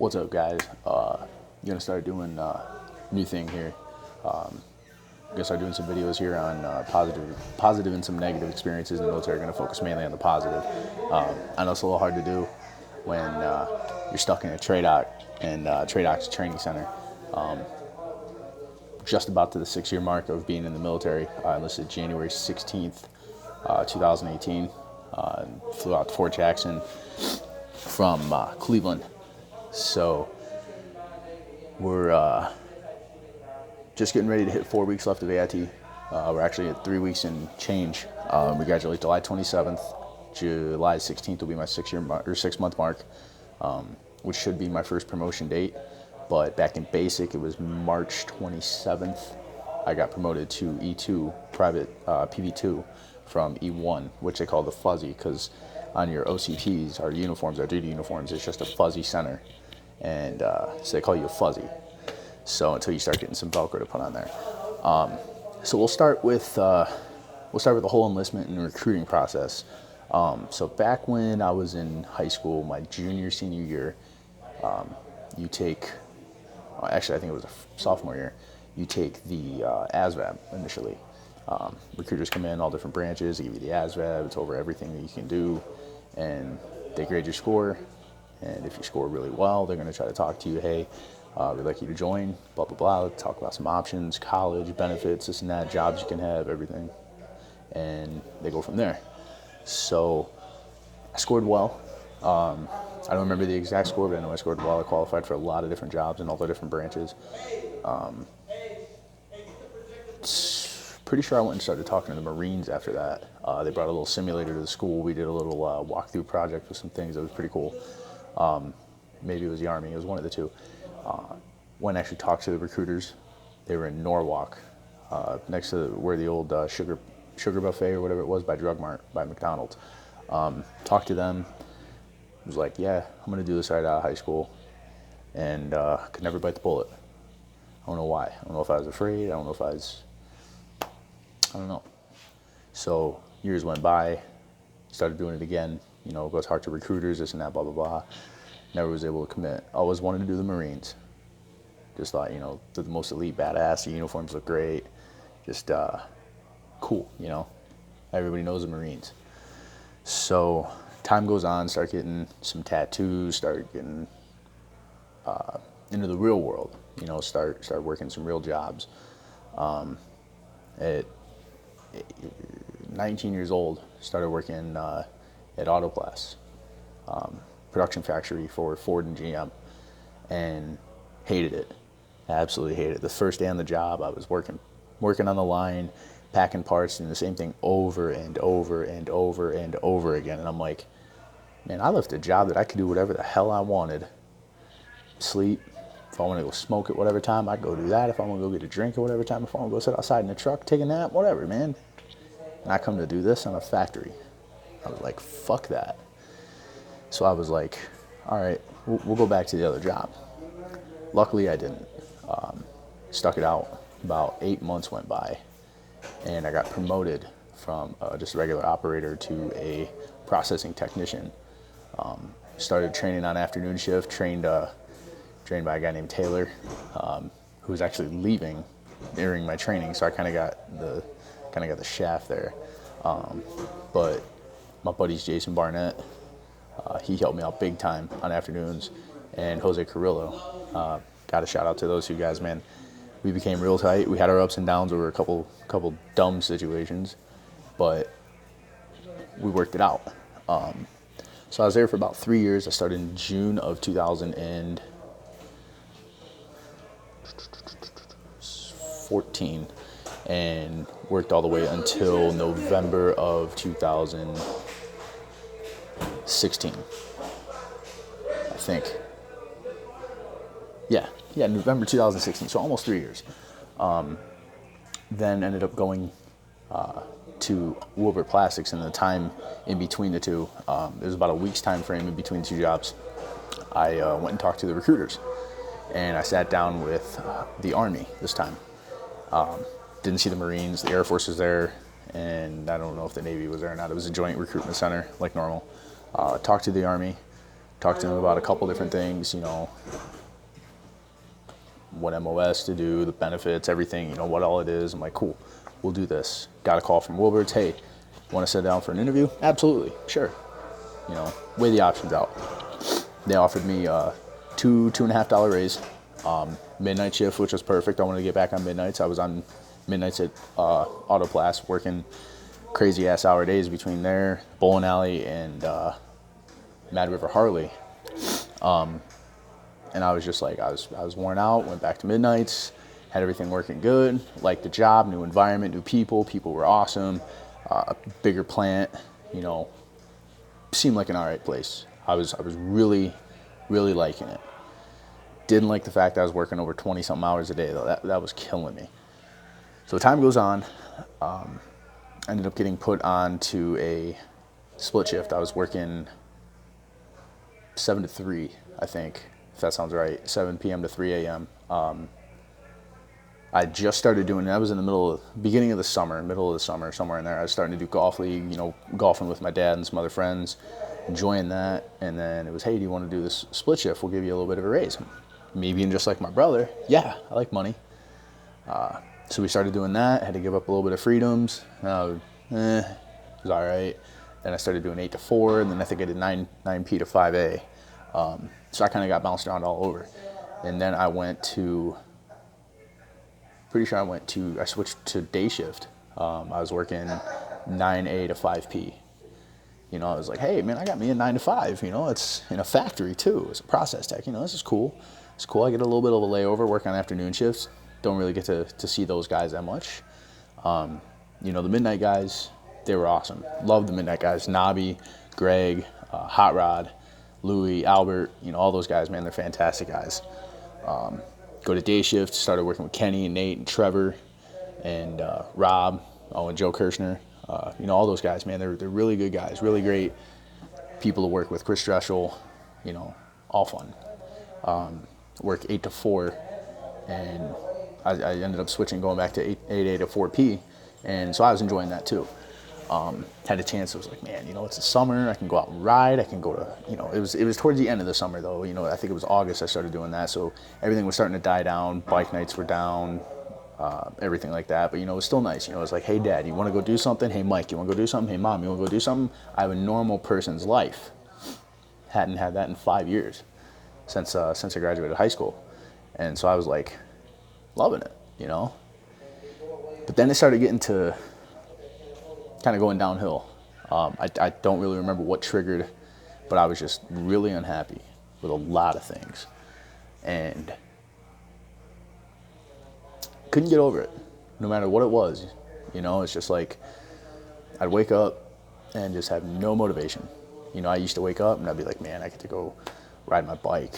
What's up, guys? Gonna start doing new thing here. Gonna start doing some videos here on positive and some negative experiences in the military. Gonna focus mainly on the positive. I know it's a little hard to do when you're stuck in a TRADOC and TRADOC's training center. Just about to the 6-year mark of being in the military. I enlisted January 16th, 2018. Flew out to Fort Jackson from Cleveland. So we're just getting ready to hit 4 weeks left of AIT. We're actually at 3 weeks and change. We graduate July 27th. July 16th will be my 6-month mark, which should be my first promotion date. But back in basic, it was March 27th. I got promoted to E2, private PV2, from E1, which they call the fuzzy, because on your OCPs, our uniforms, our duty uniforms, it's just a fuzzy center. And so they call you a fuzzy. So until you start getting some Velcro to put on there. So we'll start with the whole enlistment and recruiting process. So back when I was in high school, my senior year, you take, actually I think it was a sophomore year, you take the ASVAB initially. Recruiters come in, all different branches, they give you the ASVAB, it's over everything that you can do, and they grade your score. And if you score really well, they're going to try to talk to you. Hey, we'd like you to join, blah, blah, blah. Talk about some options, college, benefits, this and that, jobs you can have, everything. And they go from there. So I scored well. I don't remember the exact score, but I know I scored well. I qualified for a lot of different jobs in all the different branches. Pretty sure I went and started talking to the Marines after that. They brought a little simulator to the school. We did a little walkthrough project with some things. It was pretty cool. Maybe it was the Army. It was one of the two. Went and actually talked to the recruiters. They were in Norwalk, next to where the old sugar buffet or whatever it was by Drug Mart, by McDonald's. Talked to them. Was like, yeah, I'm going to do this right out of high school. And could never bite the bullet. I don't know why. I don't know if I was afraid. I don't know. So years went by, started doing it again. You know, goes hard to recruiters, this and that, blah, blah, blah. Never was able to commit. Always wanted to do the Marines. Just thought, you know, they're the most elite, badass. The uniforms look great. Just cool, you know. Everybody knows the Marines. So time goes on, start getting some tattoos, start getting into the real world. You know, start working some real jobs. At 19 years old, started working at Autoclass, production factory for Ford and GM, and hated it. Absolutely hated it. The first day on the job, I was working on the line, packing parts, doing the same thing over and over and over and over again. And I'm like, man, I left a job that I could do whatever the hell I wanted. Sleep. If I want to go smoke at whatever time, I go do that. If I want to go get a drink at whatever time, if I want to go sit outside in the truck, take a nap, whatever, man. And I come to do this on a factory. I was like, fuck that. So I was like, all right, we'll go back to the other job. Luckily, I didn't. Stuck it out. About 8 months went by, and I got promoted from just a regular operator to a processing technician. Started training on afternoon shift, trained by a guy named Taylor, who was actually leaving during my training, so I kind of got the shaft there. But my buddy's Jason Barnett. He helped me out big time on afternoons, and Jose Carrillo. Got a shout out to those two guys, man. We became real tight. We had our ups and downs over a couple dumb situations, but we worked it out. So I was there for about 3 years. I started in June of 2014 and worked all the way until November of 2016, I think. Yeah, November 2016, so almost 3 years. Then ended up going to Wilbur Plastics, and the time in between the two, it was about a week's time frame in between the two jobs. I went and talked to the recruiters, and I sat down with the Army this time. Didn't see the Marines. The Air Force was there, and I don't know if the Navy was there or not. It was a joint recruitment center, like normal. Talked to the Army, talked to them about a couple different things, what MOS to do, the benefits, everything, what all it is. I'm like, cool, we'll do this. Got a call from Wilbert's, hey, want to sit down for an interview? Absolutely, sure. Weigh the options out. They offered me $2.50 raise, midnight shift, which was perfect. I wanted to get back on midnights. I was on midnights at Autoplast, working crazy ass hour days between there, bowling alley, and Mad River Harley. And I was just like, I was worn out, went back to midnights, had everything working good, liked the job, new environment, new people were awesome, bigger plant, seemed like an all right place. I was really, really liking it. Didn't like the fact that I was working over 20 something hours a day though. That was killing me. So time goes on, ended up getting put on to a split shift. I was working 7 to 3, I think, if that sounds right, 7 p.m. to 3 a.m. I just started doing it. I was in the middle of the summer, somewhere in there. I was starting to do golf league, golfing with my dad and some other friends, enjoying that. And then it was, hey, do you want to do this split shift? We'll give you a little bit of a raise. Me being just like my brother, yeah, I like money. So we started doing that. Had to give up a little bit of freedoms. It was all right. Then I started doing 8 to 4, and then I think I did 9P to 5A. So I kind of got bounced around all over. And then I switched to day shift. I was working 9A to 5P. I was like, hey, man, I got me a 9 to 5. It's in a factory too. It's a process tech. This is cool. It's cool. I get a little bit of a layover, work on afternoon shifts. Don't really get to see those guys that much. The midnight guys, they were awesome. Loved the midnight guys. Nobby, Greg, Hot Rod, Louie, Albert, all those guys, man, they're fantastic guys. Go to day shift, started working with Kenny and Nate and Trevor and Rob, and Joe Kirshner. All those guys, man, they're really good guys, really great people to work with. Chris Dreschel, all fun. Work 8 to 4, and I ended up switching, going back to 8A to 4P, and so I was enjoying that too. Had a chance. It was like, man, it's the summer. I can go out and ride. I can go to, it was towards the end of the summer though. I think it was August I started doing that. So everything was starting to die down. Bike nights were down, everything like that. But, it was still nice. It was like, hey, Dad, you want to go do something? Hey, Mike, you want to go do something? Hey, Mom, you want to go do something? I have a normal person's life. Hadn't had that in 5 years since I graduated high school. And so I was like, loving it, But then it started getting to kind of going downhill. I don't really remember what triggered, but I was just really unhappy with a lot of things and couldn't get over it, no matter what it was. It's just like I'd wake up and just have no motivation. I used to wake up and I'd be like, man, I get to go ride my bike,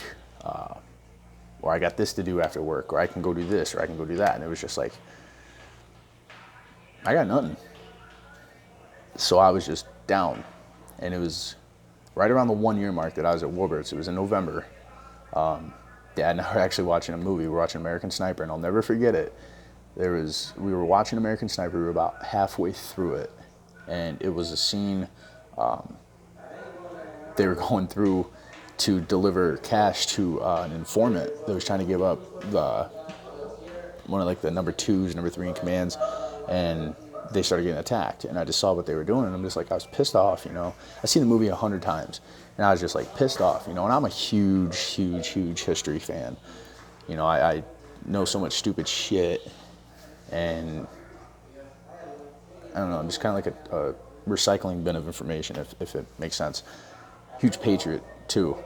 or I got this to do after work, or I can go do this, or I can go do that. And it was just like, I got nothing. So I was just down, and it was right around the 1 year mark that I was at Wilbert's. It was in November. Dad and I were actually watching a movie. We were watching American Sniper, and I'll never forget it. We were watching American Sniper. We were about halfway through it, and it was a scene. They were going through to deliver cash to an informant that was trying to give up one of the number 2s, number 3 in commands, and they started getting attacked, and I just saw what they were doing, and I'm just like, I was pissed off, I've seen the movie 100 times, and I was just like pissed off, and I'm a huge history fan. I know so much stupid shit, and I don't know, I'm just kind of like a recycling bin of information, if it makes sense. Huge patriot too,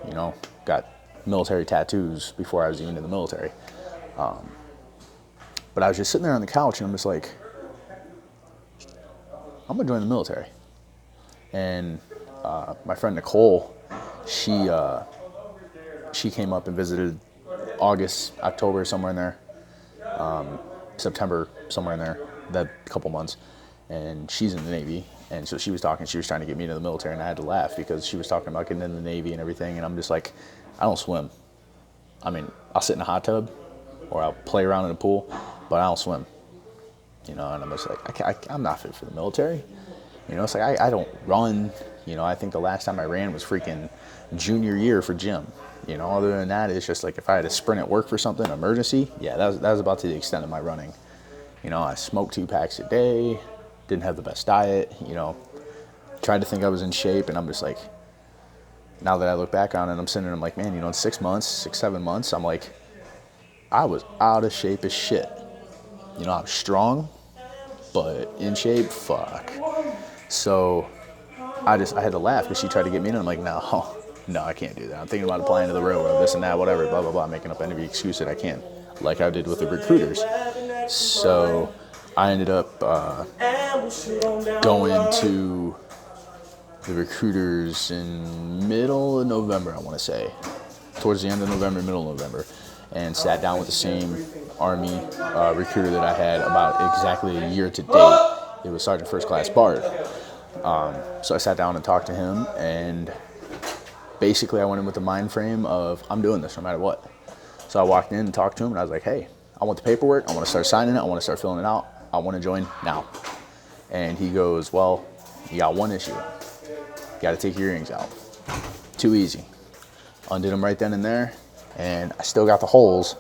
got military tattoos before I was even in the military. But I was just sitting there on the couch, and I'm just like, I'm gonna join the military. And my friend Nicole, she came up and visited August, October, somewhere in there, September, somewhere in there, that couple months. And she's in the Navy, and so she was trying to get me into the military, and I had to laugh because she was talking about getting in the Navy and everything, and I'm just like, I don't swim. I mean, I'll sit in a hot tub, or I'll play around in a pool, but I don't swim. And I'm just like, I'm not fit for the military. It's like, I don't run, You know, I think the last time I ran was freaking junior year for gym. You know, other than that, it's just like if I had to sprint at work for something, emergency, yeah, that was about to the extent of my running. You know, I smoked 2 packs a day, didn't have the best diet, you know, tried to think I was in shape, and I'm just like, now that I look back on it, I'm sitting there, I'm like, man, you know, in 6 months, 6, 7 months, I'm like, I was out of shape as shit. You know, I'm strong, but in shape, fuck. So I had to laugh because she tried to get me in, and I'm like, no, I can't do that. I'm thinking about applying to the railroad, this and that, whatever, blah, blah, blah, making up any excuse that I can, like I did with the recruiters. So I ended up going to the recruiters in middle of November, I want to say, towards the end of November, middle of November, and sat down with the same Army recruiter that I had about exactly a year to date. It was Sergeant First Class Bard. So I sat down and talked to him, and basically I went in with the mind frame of, I'm doing this no matter what. So I walked in and talked to him, and I was like, hey, I want the paperwork, I want to start signing it, I want to start filling it out, I want to join now. And he goes, well, you got one issue. You got to take your earrings out. Too easy. Undid them right then and there, and I still got the holes,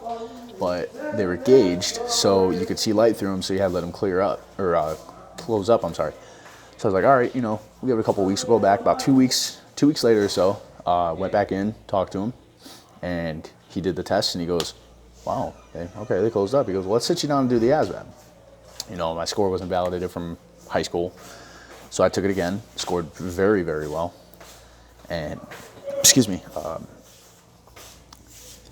but they were gauged so you could see light through them, so you had to let them clear up, or close up, I'm sorry. So I was like, all right, you know, we'll give it a couple weeks, we'll go back. About 2 weeks later or so, went back in, talked to him, and he did the test, and he goes, wow, okay, they closed up. He goes, well, let's sit you down and do the ASVAB. You know, my score wasn't validated from high school, so I took it again, scored very, very well, and, excuse me,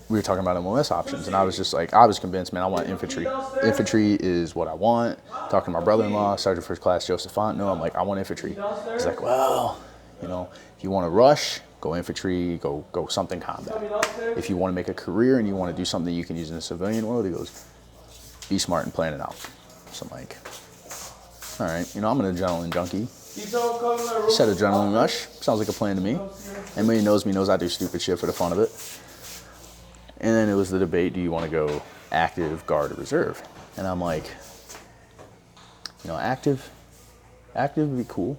we were talking about MLS options, and I was just like, I was convinced, man, I want infantry. Infantry is what I want. Talking to my brother-in-law, Sergeant First Class Joseph Fontenot, I'm like, I want infantry. He's like, well, you know, if you want to rush, go infantry, go something combat. If you want to make a career and you want to do something you can use in the civilian world, he goes, be smart and plan it out. So I'm like, all right, you know, I'm an adrenaline junkie. Said adrenaline rush, sounds like a plan to me. Anybody who knows me knows I do stupid shit for the fun of it. And then it was the debate, do you want to go active, guard, or reserve? And I'm like, you know, active would be cool.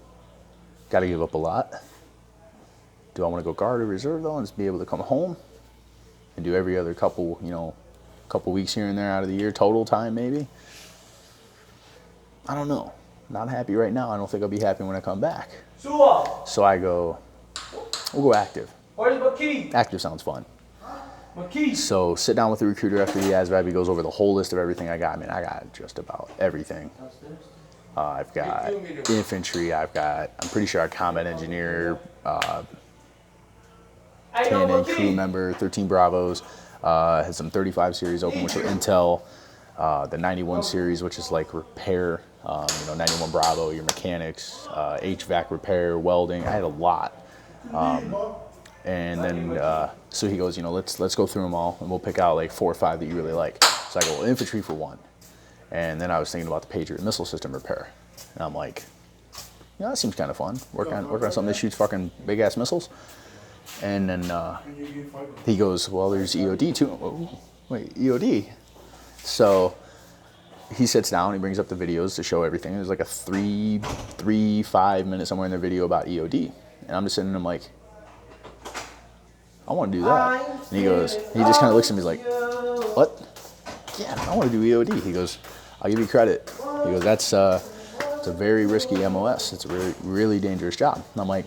Got to give up a lot. Do I want to go guard or reserve, though, and just be able to come home and do every other couple weeks here and there out of the year, total time maybe? I don't know. Not happy right now. I don't think I'll be happy when I come back. So I go, we'll go active. Active sounds fun. So sit down with the recruiter after the ASVAB. He goes over the whole list of everything I got. I mean, I got just about everything. I've got infantry. I'm pretty sure a combat engineer, 10 crew member, 13 Bravos. Had some 35 series open, which are Intel. The 91 series, which is like repair. 91 Bravo, your mechanics, HVAC repair, welding. I had a lot. And then, so he goes, you know, let's go through them all, and we'll pick out like 4 or 5 that you really like. So I go, well, infantry for 1. And then I was thinking about the Patriot missile system repair. And I'm like, you know, that seems kind of fun. Work on something that shoots fucking big-ass missiles. And then he goes, well, there's EOD too. Whoa, wait, EOD? So he sits down, he brings up the videos to show everything. There's like a 5 minute somewhere in the video about EOD. And I'm just sitting there, I'm like, I want to do that. And he just kind of looks at me, he's like, what? Yeah, I want to do EOD. He goes, I'll give you credit. He goes, it's a very risky MOS. It's a really, really dangerous job. And I'm like,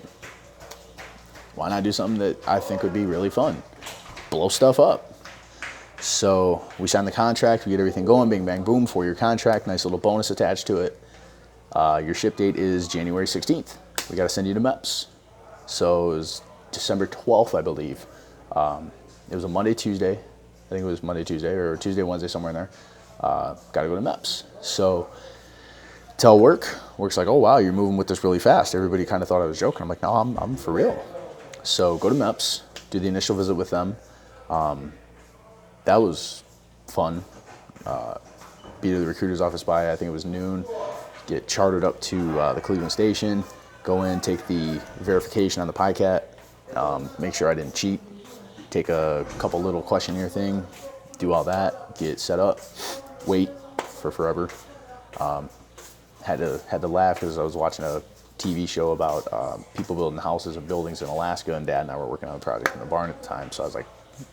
why not do something that I think would be really fun? Blow stuff up. So we sign the contract, we get everything going, bing, bang, boom, 4-year contract, nice little bonus attached to it. Your ship date is January 16th. We got to send you to MEPS. So it was December 12th, I believe. It was a Monday, Tuesday. I think it was Monday, Tuesday, or Tuesday, Wednesday, somewhere in there. Got to go to MEPS. So tell work's like, oh wow, you're moving with this really fast. Everybody kind of thought I was joking. I'm like, no, I'm for real. So go to MEPS, do the initial visit with them. That was fun. Be to the recruiter's office by, I think it was noon. Get chartered up to the Cleveland station. Go in, take the verification on the PICAT. Make sure I didn't cheat. Take a couple little questionnaire thing. Do all that. Get set up. Wait for forever. Had to laugh because I was watching a TV show about people building houses and buildings in Alaska, and Dad and I were working on a project in the barn at the time. So I was like,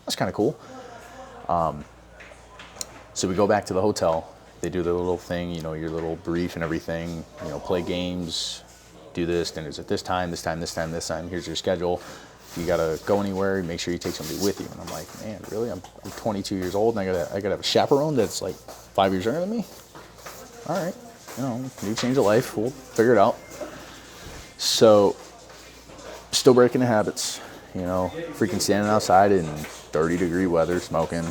that's kind of cool. So we go back to the hotel. They do the little thing, you know, your little brief and everything, you know, play games, do this, dinners at this time, this time, this time, this time. Here's your schedule. If you gotta go anywhere, make sure you take somebody with you. And I'm like, man, really? I'm 22 years old and I gotta have a chaperone that's like 5 years younger than me? All right, you know, new change of life. We'll figure it out. So, still breaking the habits, you know, freaking standing outside in 30-degree weather, smoking,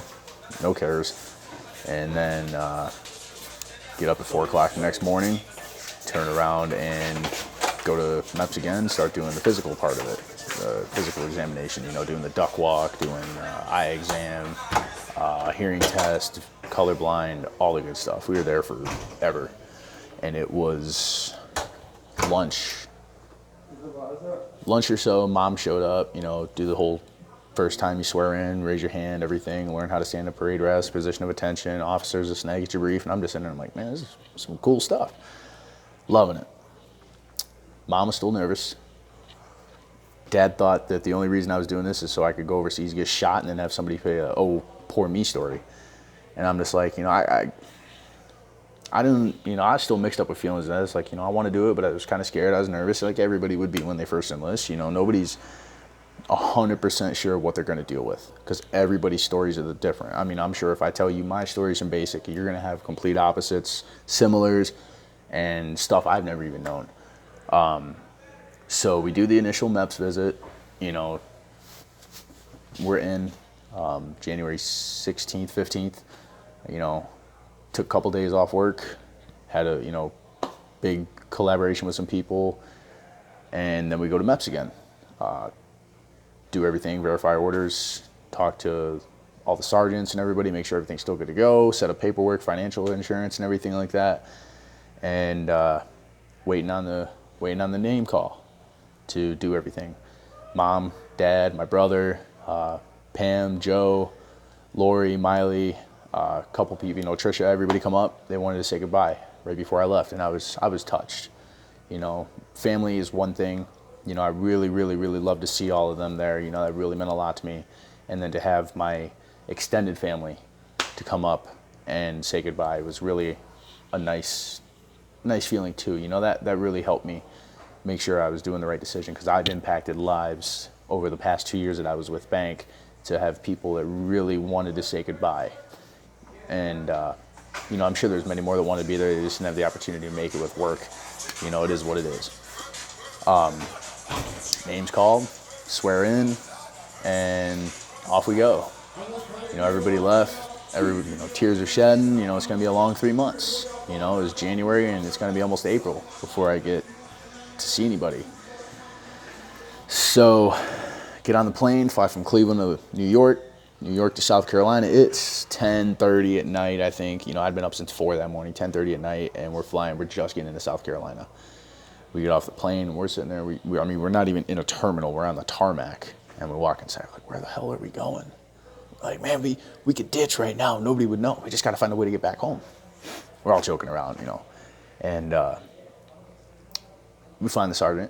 no cares. And then get up at 4 o'clock the next morning, turn around and go to MEPS again, start doing the physical part of it, the physical examination, you know, doing the duck walk, doing eye exam, hearing test, colorblind, all the good stuff. We were there forever. And it was lunch or so, Mom showed up, you know, do the whole first time you swear in, raise your hand, everything, learn how to stand up, parade rest, position of attention, officers, a snag, get your brief. And I'm just sitting there, I'm like, man, this is some cool stuff. Loving it. Mom was still nervous. Dad thought that the only reason I was doing this is so I could go overseas, get shot, and then have somebody say, oh, poor me story. And I'm just like, you know, I didn't, you know, I was still mixed up with feelings. And I was like, you know, I want to do it, but I was kind of scared. I was nervous, like everybody would be when they first enlist. You know, nobody's 100% sure what they're going to deal with because everybody's stories are different. I mean, I'm sure if I tell you my stories from basic, you're going to have complete opposites, similars, and stuff I've never even known. So we do the initial MEPS visit, you know, we're in January 16th, 15th, you know, took a couple days off work, had a, you know, big collaboration with some people, and then we go to MEPS again. Do everything, verify orders, talk to all the sergeants and everybody, make sure everything's still good to go, set up paperwork, financial insurance and everything like that, and waiting on the name call to do everything. Mom, Dad, my brother, Pam, Joe, Lori, Miley, a couple people, you know, Trisha, everybody come up. They wanted to say goodbye right before I left, and I was touched. You know, family is one thing. You know, I really, really, really love to see all of them there. You know, that really meant a lot to me. And then to have my extended family to come up and say goodbye was really a nice feeling too. You know, that really helped me make sure I was doing the right decision because I've impacted lives over the past 2 years that I was with Bank to have people that really wanted to say goodbye. And, you know, I'm sure there's many more that want to be there. They just didn't have the opportunity to make it with work. You know, it is what it is. Names called, swear in, and off we go. You know, everybody left. You know, tears are shedding. You know, it's going to be a long 3 months. You know, it's January and it's going to be almost April before I get to see anybody. So, get on the plane, fly from Cleveland to New York to South Carolina. It's 10:30 at night, I think. You know, I'd been up since 4 that morning, 10:30 at night, and we're just getting into South Carolina. We get off the plane, and we're sitting there. I mean, we're not even in a terminal. We're on the tarmac, and we walk inside. Like, where the hell are we going? Like, man, we could ditch right now. Nobody would know. We just got to find a way to get back home. We're all joking around, you know. And we find the sergeant.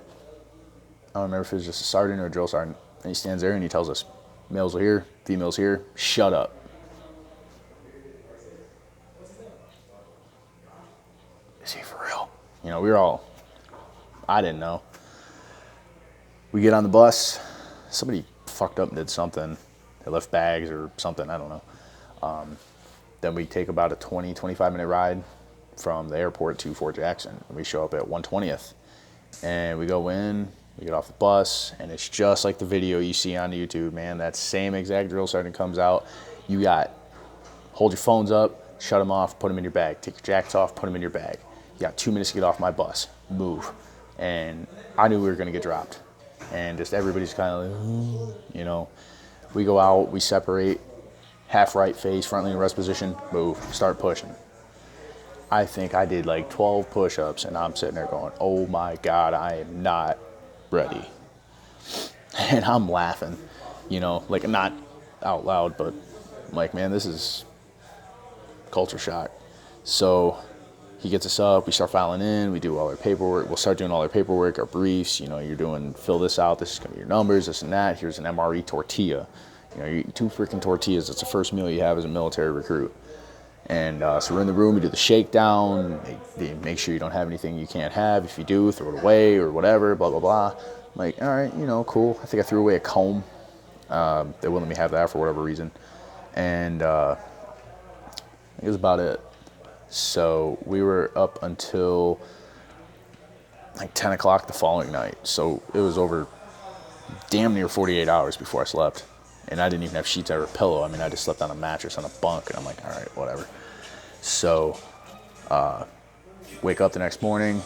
I don't remember if it was just a sergeant or a drill sergeant. And he stands there, and he tells us, males are here, females here, shut up. Is he for real? You know, we were all, I didn't know. We get on the bus. Somebody fucked up and did something. They left bags or something, I don't know. Then we take about a 25 minute ride from the airport to Fort Jackson. We show up at 120th. And we go in, we get off the bus, and it's just like the video you see on YouTube, man. That same exact drill sergeant comes out. You got, hold your phones up, shut them off, put them in your bag. Take your jackets off, put them in your bag. You got 2 minutes to get off my bus. Move. And I knew we were going to get dropped. And just everybody's kind of like, you know. We go out, we separate, half right face, front lean rest position, move, start pushing. I think I did like 12 push-ups, and I'm sitting there going, oh my God, I am not ready. And I'm laughing, you know, like not out loud, but I'm like, man, this is culture shock. So he gets us up, we start filing in, we do all our paperwork, we'll start doing all our paperwork, our briefs, you know, you're doing, fill this out, this is gonna be your numbers, this and that, here's an MRE tortilla. You know, you eat 2 freaking tortillas, it's the first meal you have as a military recruit. And so we're in the room, we do the shakedown, they make sure you don't have anything you can't have, if you do, throw it away or whatever, blah, blah, blah. I'm like, all right, you know, cool. I think I threw away a comb. They wouldn't let me have that for whatever reason. And it was about it. So we were up until like 10 o'clock the following night. So it was over damn near 48 hours before I slept. And I didn't even have sheets or a pillow. I mean, I just slept on a mattress on a bunk. And I'm like, all right, whatever. So wake up the next morning,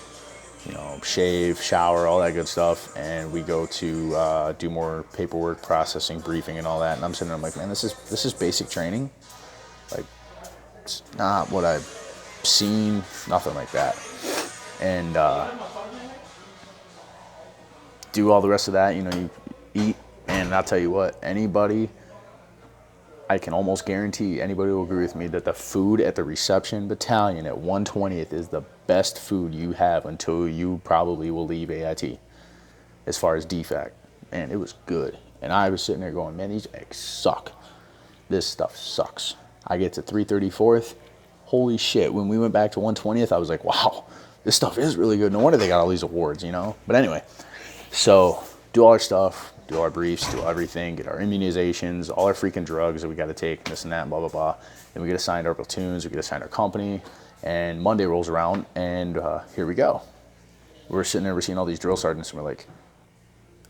you know, shave, shower, all that good stuff. And we go to do more paperwork, processing, briefing, and all that. And I'm sitting there, I'm like, man, this is basic training. Like, it's not what I've seen, nothing like that. And do all the rest of that, you know, you eat. And I'll tell you what, anybody, I can almost guarantee anybody will agree with me that the food at the reception battalion at 120th is the best food you have until you probably will leave AIT as far as DFAC. Man, it was good. And I was sitting there going, man, these eggs suck. This stuff sucks. I get to 334th. Holy shit. When we went back to 120th, I was like, wow, this stuff is really good. No wonder they got all these awards, you know? But anyway, so do all our stuff, do our briefs, do everything, get our immunizations, all our freaking drugs that we got to take, this and that, blah, blah, blah. Then we get assigned our platoons, we get assigned our company, and Monday rolls around, and here we go. We're sitting there, we're seeing all these drill sergeants, and we're like,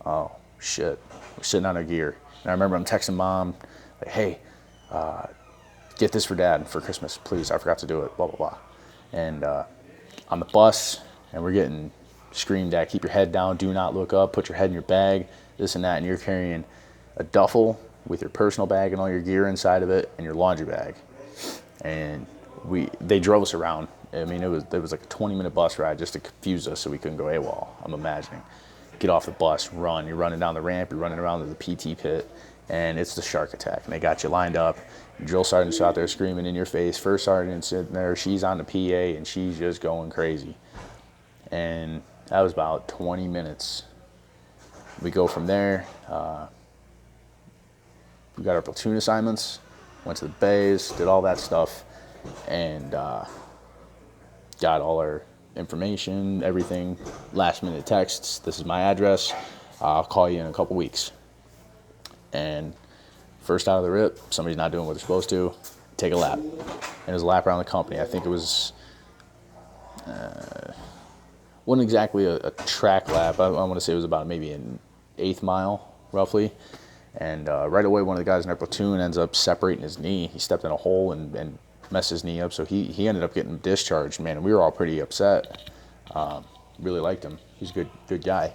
oh, shit. We're sitting on our gear. And I remember I'm texting mom, like, hey, get this for dad for Christmas, please. I forgot to do it, blah, blah, blah. And on the bus, and we're getting screamed at, keep your head down, do not look up, put your head in your bag, this and that, and you're carrying a duffel with your personal bag and all your gear inside of it and your laundry bag. And they drove us around. I mean, it was like a 20-minute bus ride just to confuse us so we couldn't go AWOL, I'm imagining. Get off the bus, run. You're running down the ramp, you're running around to the PT pit, and it's the shark attack. And they got you lined up. Drill sergeant's out there screaming in your face. First sergeant's sitting there, she's on the PA, and she's just going crazy. And that was about 20 minutes. We go from there. We got our platoon assignments, went to the bays, did all that stuff, and got all our information, everything, last minute texts. This is my address. I'll call you in a couple weeks. And first out of the rip, somebody's not doing what they're supposed to, take a lap. And it was a lap around the company. I think it was, wasn't exactly a track lap. I want to say it was about maybe an 1/8 mile, roughly. And right away, one of the guys in our platoon ends up separating his knee. He stepped in a hole and messed his knee up, so he ended up getting discharged, man, and we were all pretty upset. Really liked him. He's a good guy.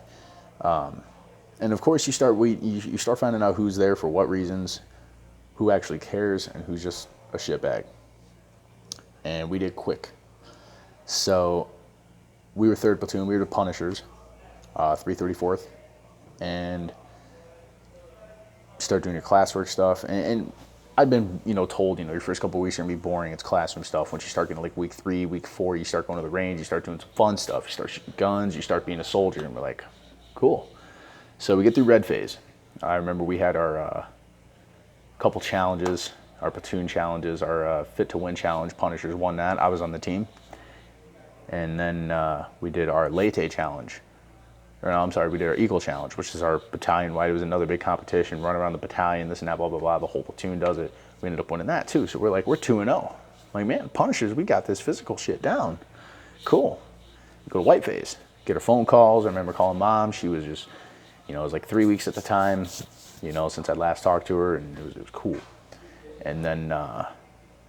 And of course, you start finding out who's there for what reasons, who actually cares, and who's just a shitbag. And we did quick. So we were 3rd platoon. We were the Punishers, 334th, and start doing your classwork stuff. And I've been, told, your first couple of weeks are gonna be boring. It's classroom stuff. Once you start getting like week 3, week 4, you start going to the range. You start doing some fun stuff. You start shooting guns. You start being a soldier. And we're like, cool. So we get through red phase. I remember we had our couple challenges, our platoon challenges, our fit to win challenge. Punishers won that. I was on the team. And then we did our Late challenge. Or no, I'm sorry, we did our Eagle challenge, which is our battalion-wide. It was another big competition, run around the battalion, this and that, blah, blah, blah. The whole platoon does it. We ended up winning that too. So we're like, we're 2-0. Like, man, Punishers, we got this physical shit down. Cool. We go to white phase, get her phone calls. I remember calling mom. She was just, it was like 3 weeks at the time, since I'd last talked to her, and it was cool. And then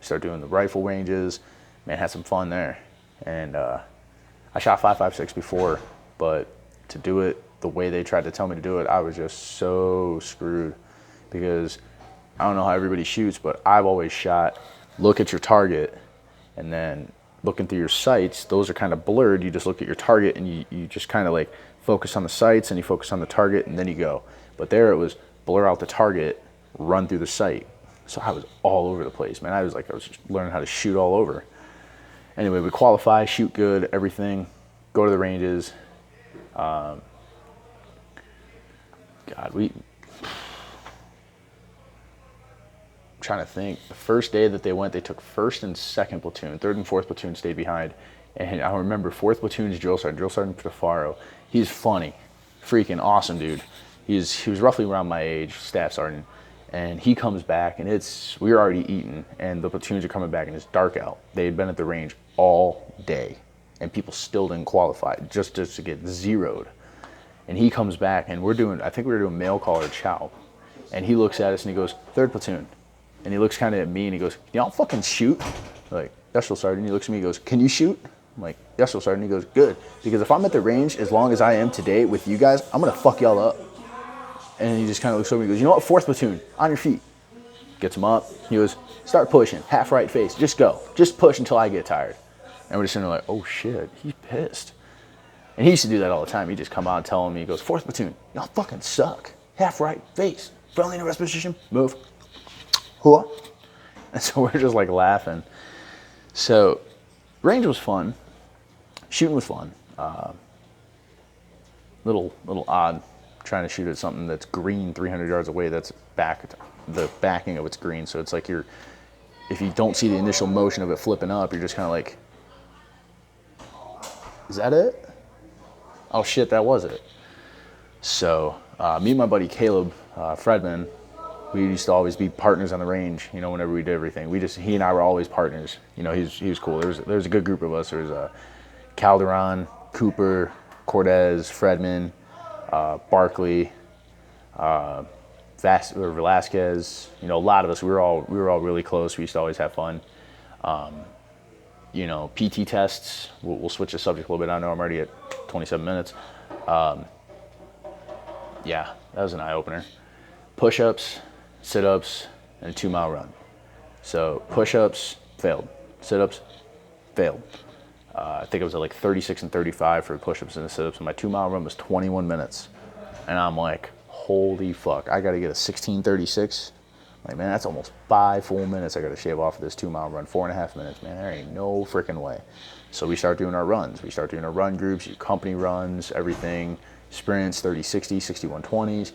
start doing the rifle ranges. Man, had some fun there. And I shot 5.56 before, but to do it the way they tried to tell me to do it, I was just so screwed, because I don't know how everybody shoots, but I've always shot, look at your target, and then looking through your sights, those are kind of blurred. You just look at your target and you just kind of like focus on the sights and you focus on the target and then you go. But there it was blur out the target, run through the sight. So I was all over the place, man. I was just learning how to shoot all over. Anyway, we qualify, shoot good, everything, go to the ranges. I'm trying to think. The first day that they went, they took 1st and 2nd platoon. 3rd and 4th platoon stayed behind. And I remember 4th platoon's drill sergeant Pifaro. He's funny, freaking awesome dude. He was roughly around my age, staff sergeant. And he comes back, and we were already eating, and the platoons are coming back, and it's dark out. They had been at the range all day, and people still didn't qualify, just to get zeroed. And he comes back, and I think we were doing mail call or chow. And he looks at us, and he goes, 3rd platoon. And he looks kind of at me, and he goes, y'all fucking shoot? I'm like, yes, Drill Sergeant. He looks at me, he goes, can you shoot? I'm like, yes, Drill Sergeant. He goes, good. Because if I'm at the range, as long as I am today with you guys, I'm going to fuck y'all up. And he just kind of looks over and he goes, you know what, 4th platoon, on your feet. Gets him up. He goes, start pushing, half right face. Just go. Just push until I get tired. And we're just sitting there like, oh shit, he's pissed. And he used to do that all the time. He'd just come out and tell me, he goes, 4th platoon, y'all fucking suck. Half right face. Friendly in a rest position, move. Hua. And so we're just like laughing. So range was fun. Shooting was fun. Little odd. Trying to shoot at something that's green 300 yards away, that's the backing of it's green, so it's like if you don't see the initial motion of it flipping up, you're just kind of like, is that it? Oh shit, that was it. So me and my buddy Caleb Fredman, we used to always be partners on the range, you know, whenever we did everything. He and I were always partners, you know. He was cool. There's a good group of us. There's Calderon, Cooper, Cortez, Fredman, Barkley, Velasquez, you know, a lot of us. We were all really close. We used to always have fun. You know, PT tests. We'll switch the subject a little bit. I know I'm already at 27 minutes. Yeah, that was an eye opener. Push-ups, sit-ups, and a 2-mile run. So push-ups failed, sit-ups failed. I think it was at like 36 and 35 for push-ups and the sit-ups, and my 2-mile run was 21 minutes. And I'm like, holy fuck, I gotta get a 16:36. Like, man, that's almost 5 full minutes I gotta shave off of this 2-mile run. 4.5 minutes, man, there ain't no freaking way. So we start doing our runs. We start doing our run groups, company runs, everything, sprints, 30-60, 61-20s.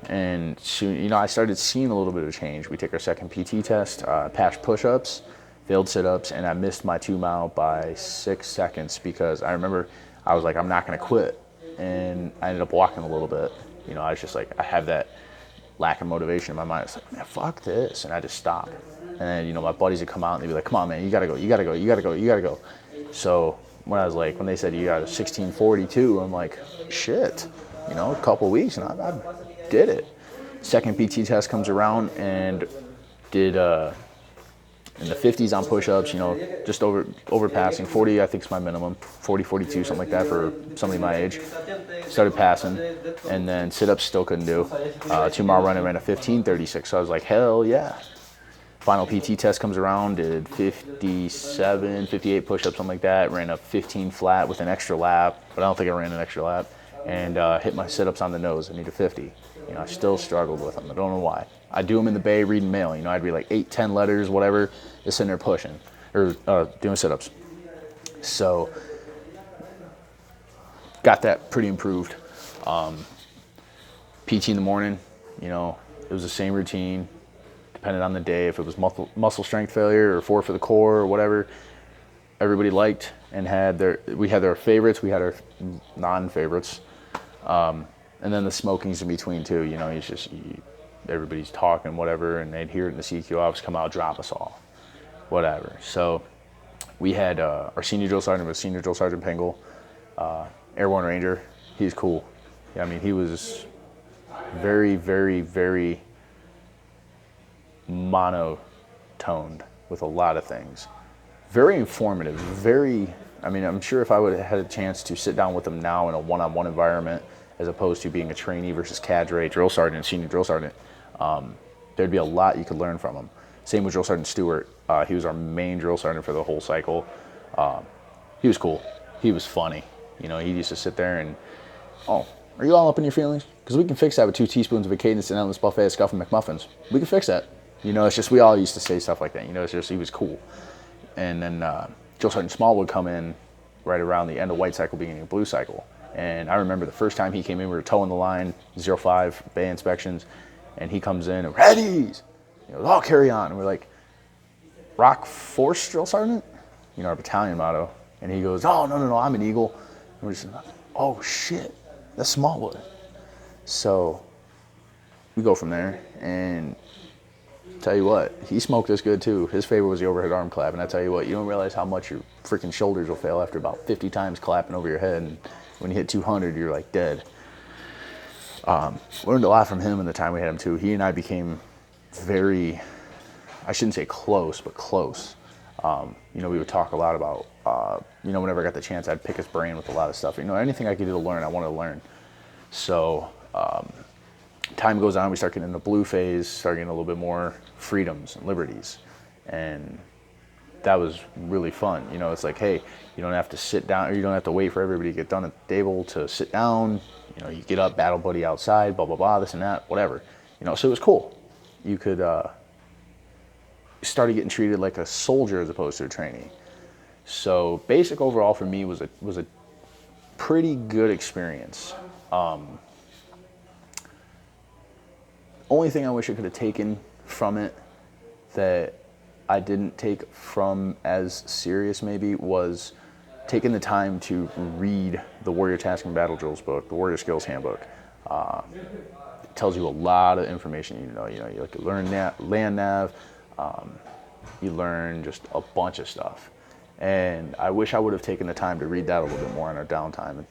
And soon, you know, I started seeing a little bit of a change. We take our second PT test, passed push-ups, failed sit-ups, and I missed my 2-mile by 6 seconds because I remember I was like, I'm not gonna quit. And I ended up walking a little bit. You know, I was just like, I have that lack of motivation in my mind. It's like, man, fuck this. And I just stopped. And then, you know, my buddies would come out and they'd be like, come on, man, you gotta go, you gotta go, you gotta go, you gotta go. So when they said you got a 16:42, I'm like, shit, you know, a couple weeks and I did it. Second PT test comes around and did in the 50s on push-ups, you know, just overpassing. 40 I think is my minimum, 40, 42, something like that for somebody my age. Started passing, and then sit-ups still couldn't do. 2-mile run, I ran a 15:36, so I was like, hell yeah. Final PT test comes around, did 57, 58 push-ups, something like that. Ran a 15 flat with an extra lap, but I don't think I ran an extra lap. And hit my sit-ups on the nose. I need a 50. You know, I still struggled with them. I don't know why. I do them in the bay reading mail. You know, I'd read like 8, 10 letters, whatever, just sitting there pushing or doing sit-ups. So got that pretty improved. PT in the morning, you know, it was the same routine, depending on the day. If it was muscle strength failure or 4 for the core or whatever, everybody liked and we had our favorites, we had our non-favorites. And then the smoking's in between too, you know, everybody's talking, whatever, and they'd hear it in the CQ office, come out, drop us all, whatever. So we had our senior drill sergeant was Senior Drill Sergeant Pengel, Airborne Ranger. He's cool. Yeah, I mean, he was very, very, very monotoned with a lot of things. Very informative, I mean, I'm sure if I would have had a chance to sit down with him now in a one-on-one environment, as opposed to being a trainee versus cadre, drill sergeant, senior drill sergeant, there'd be a lot you could learn from him. Same with Drill Sergeant Stewart. He was our main drill sergeant for the whole cycle. He was cool. He was funny. You know, he used to sit there and, oh, are you all up in your feelings? Because we can fix that with 2 teaspoons of a cadence and endless buffet of scuffing McMuffins. We can fix that. You know, it's just we all used to say stuff like that. You know, it's just he was cool. And then Drill Sergeant Small would come in right around the end of white cycle, beginning of blue cycle. And I remember the first time he came in, we were towing the line, 05 bay inspections, and he comes in and readies, all carry on. And we're like, Rock Force Drill Sergeant, our battalion motto. And he goes, oh, no, I'm an Eagle. And we're just, oh shit, that's Smallwood. So we go from there, and tell you what, he smoked us good too. His favorite was the overhead arm clap, and I tell you what, you don't realize how much your freaking shoulders will fail after about 50 times clapping over your head, and when you hit 200, you're like dead. Learned a lot from him in the time we had him too. He and I became very, I shouldn't say close, but close. We would talk a lot about, whenever I got the chance, I'd pick his brain with a lot of stuff. Anything I could do to learn, I wanted to learn. So time goes on, we start getting into blue phase, start getting a little bit more freedoms and liberties. And that was really fun. It's like, hey, you don't have to sit down, or you don't have to wait for everybody to get done at the table to sit down. You get up, battle buddy outside, blah, blah, blah, this and that, whatever. So it was cool. You could, started getting treated like a soldier as opposed to a trainee. So basic overall for me was a pretty good experience. Only thing I wish I could have taken from it that I didn't take from as serious maybe was taking the time to read the Warrior Task and Battle Drills book, the Warrior Skills Handbook. It tells you a lot of information. You learn land nav, you learn just a bunch of stuff. And I wish I would have taken the time to read that a little bit more in our downtime.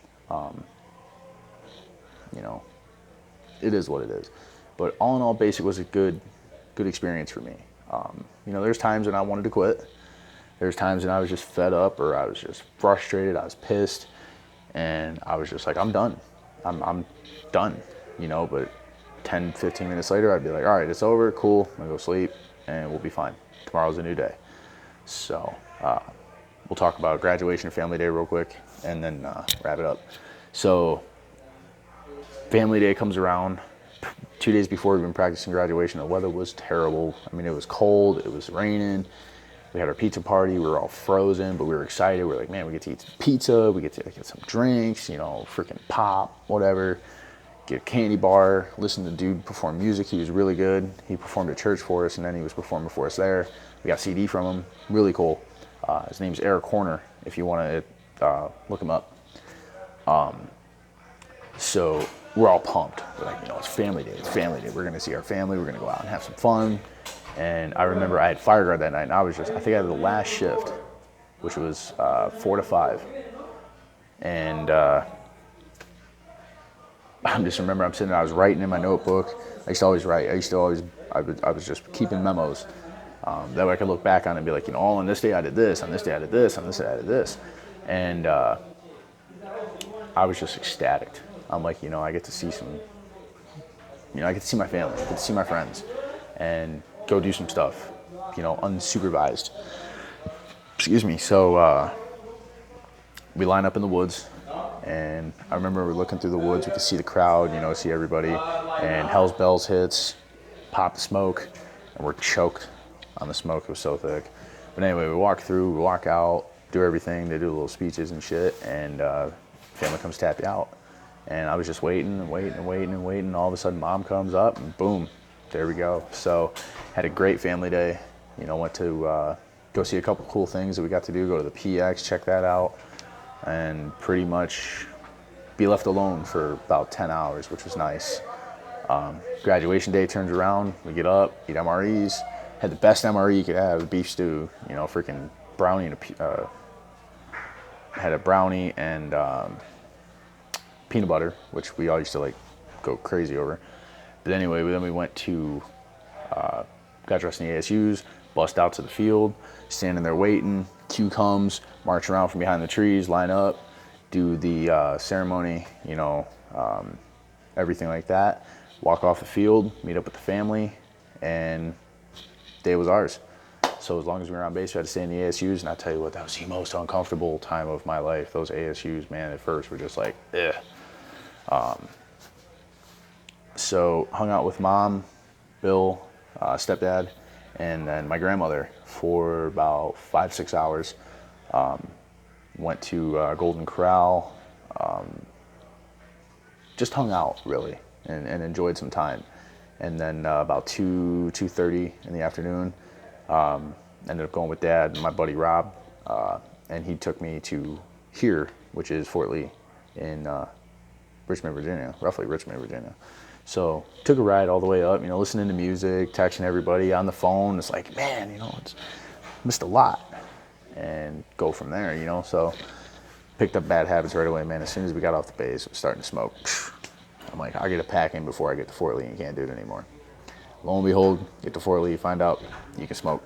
It is what it is. But all in all, basic was a good experience for me. There's times when I wanted to quit. There's times when I was just fed up, or I was just frustrated. I was pissed, and I was just like, I'm done. I'm done. But 10, 15 minutes later, I'd be like, all right, it's over, cool. I'm gonna go sleep, and we'll be fine. Tomorrow's a new day. So we'll talk about graduation and family day real quick, and then wrap it up. So family day comes around. 2 days before we've been practicing graduation, the weather was terrible. It was cold, it was raining. We had our pizza party, we were all frozen, but we were excited. We were like, man, we get to eat some pizza, we get to get some drinks, freaking pop, whatever. Get a candy bar, listen to the dude perform music. He was really good. He performed at church for us, and then he was performing for us there. We got a CD from him, really cool. His name's Eric Horner, if you want to look him up. So we're all pumped. We're like, it's family day. It's family day. We're going to see our family. We're going to go out and have some fun. And I remember I had fire guard that night, and I think I had the last shift, which was 4 to 5. And I just remember I'm sitting there, I was writing in my notebook. I used to always write. I was just keeping memos. That way I could look back on it and be like, on this day I did this, on this day I did this, on this day I did this. And I was just ecstatic. I'm like, I get to see I get to see my family, I get to see my friends, and go do some stuff, unsupervised. Excuse me. So we line up in the woods, and I remember we're looking through the woods, we could see the crowd, see everybody, and Hell's Bells hits, pop the smoke, and we're choked on the smoke. It was so thick. But anyway, we walk out, do everything, they do little speeches and shit, and family comes tap you out. And I was just waiting. All of a sudden, mom comes up, and boom, there we go. So, had a great family day. Went to go see a couple cool things that we got to do. Go to the PX, check that out, and pretty much be left alone for about 10 hours, which was nice. Graduation day turns around. We get up, eat MREs. Had the best MRE you could have, beef stew. Freaking brownie and had a brownie and peanut butter, which we all used to go crazy over. But anyway, then we went to, got dressed in the ASUs, bust out to the field, standing there waiting. Q comes, march around from behind the trees, line up, do the ceremony, everything like that. Walk off the field, meet up with the family, and day was ours. So as long as we were on base, we had to stay in the ASUs, and I tell you what, that was the most uncomfortable time of my life. Those ASUs, man, at first were just like, ugh. So hung out with mom, Bill, stepdad, and then my grandmother for about 5-6 hours. Went to Golden Corral, just hung out really, and enjoyed some time. And then about 2:30 in the afternoon, ended up going with Dad and my buddy Rob, and he took me to here, which is Fort Lee in Richmond, Virginia, roughly Richmond, Virginia. So took a ride all the way up, listening to music, texting everybody on the phone. It's like, man, it's missed a lot, and go from there, So picked up bad habits right away, man. As soon as we got off the base, I was starting to smoke. I'm like, I'll get a pack in before I get to Fort Lee, and you can't do it anymore. Lo and behold, get to Fort Lee, find out you can smoke.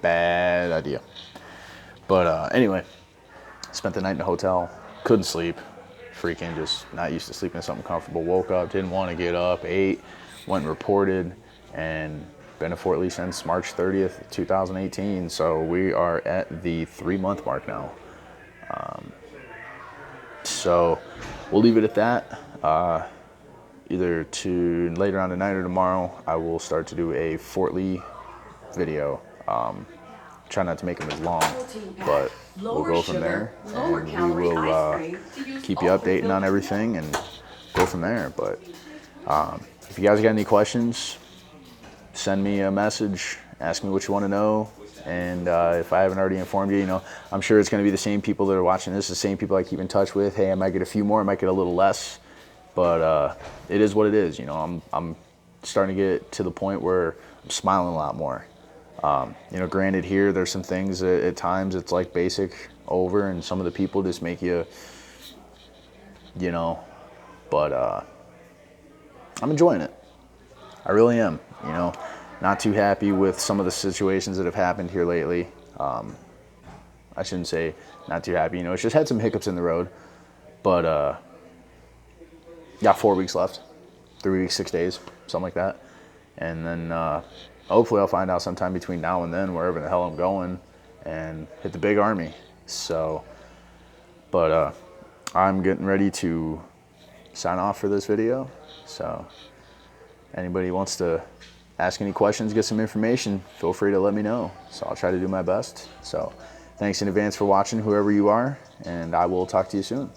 Bad idea. But anyway, spent the night in a hotel, couldn't sleep, freaking just not used to sleeping in something comfortable. Woke up, didn't want to get up, ate, went and reported, and been at Fort Lee since March 30th, 2018. So we are at the 3-month mark now. So we'll leave it at that. Either to later on tonight or tomorrow, I will start to do a Fort Lee video. Try not to make them as long, but we'll go from there, and we will keep you updating on everything and go from there. But if you guys got any questions, send me a message, ask me what you want to know. And if I haven't already informed you, I'm sure it's going to be the same people that are watching this, the same people I keep in touch with. Hey, I might get a few more, I might get a little less, but it is what it is. I'm starting to get to the point where I'm smiling a lot more. Granted, here there's some things that at times it's like basic over, and some of the people just make you, but I'm enjoying it. I really am. Not too happy with some of the situations that have happened here lately. I shouldn't say not too happy. It's just had some hiccups in the road. But got 4 weeks left. 3 weeks, 6 days, something like that. And then hopefully I'll find out sometime between now and then wherever the hell I'm going and hit the big army. So, but I'm getting ready to sign off for this video. So anybody wants to ask any questions, get some information, feel free to let me know. So I'll try to do my best. So thanks in advance for watching, whoever you are, and I will talk to you soon.